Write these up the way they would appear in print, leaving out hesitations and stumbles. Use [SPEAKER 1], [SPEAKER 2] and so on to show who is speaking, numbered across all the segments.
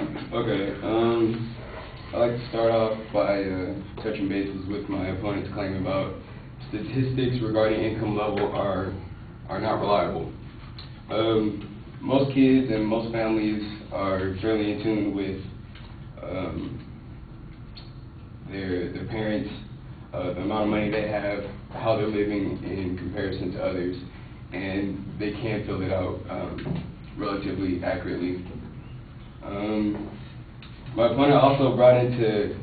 [SPEAKER 1] Okay, I'd like to start off by touching bases with my opponent's claim about statistics regarding income level are not reliable. Most kids and most families are fairly in tune with their parents, the amount of money they have, how they're living in comparison to others, and they can fill it out relatively accurately. My opponent also brought into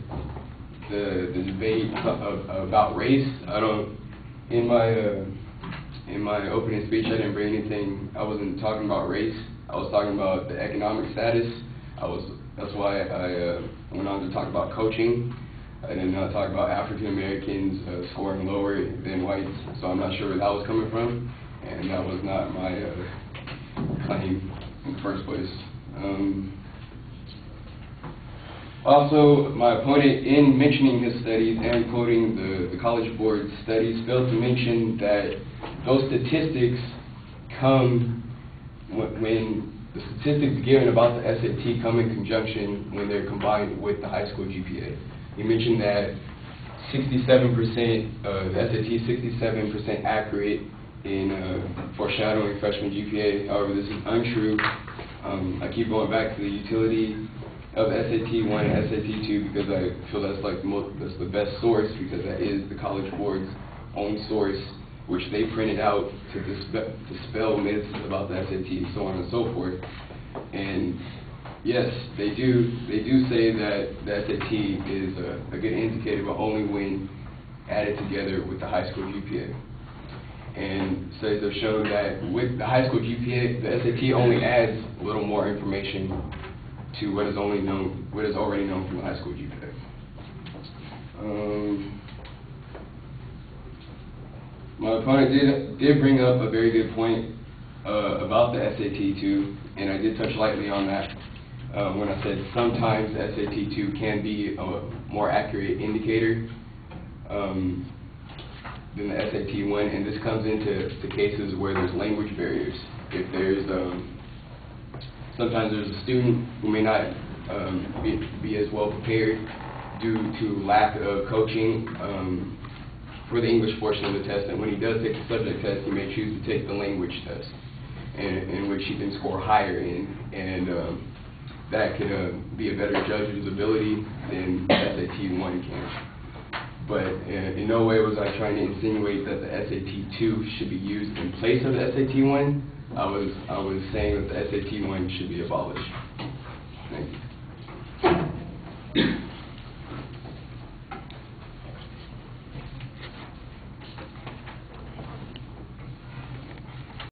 [SPEAKER 1] the debate about race. In my opening speech, I didn't bring anything. I wasn't talking about race. I was talking about the economic status. That's why I went on to talk about coaching. I did not talk about African Americans scoring lower than whites, so I'm not sure where that was coming from, and that was not my claim in the first place. Also, my opponent, in mentioning his studies and quoting the College Board studies, failed to mention that those statistics come when the statistics given about the SAT come in conjunction when they're combined with the high school GPA. He mentioned that 67%, the SAT is 67% accurate in foreshadowing freshman GPA. However, this is untrue. I keep going back to the utility of SAT 1 and SAT 2 because I feel that's that's the best source, because that is the College Board's own source, which they printed out to dispel myths about the SAT, so on and so forth. And yes, they do say that the SAT is a good indicator, but only when added together with the high school GPA. And studies have shown that with the high school GPA, the SAT only adds a little more information to what is already known from the high school GPA. My opponent did bring up a very good point about the SAT 2, and I did touch lightly on that when I said sometimes the SAT 2 can be a more accurate indicator than the SAT 1, and this comes into cases where there's language barriers. If there's sometimes there's a student who may not be as well prepared due to lack of coaching for the English portion of the test, and when he does take the subject test, he may choose to take the language test, in which he can score higher in, and that could be a better judge of his ability than SAT 1 can. But in no way was I trying to insinuate that the SAT 2 should be used in place of the SAT 1. I was saying that the SAT 1 should be abolished.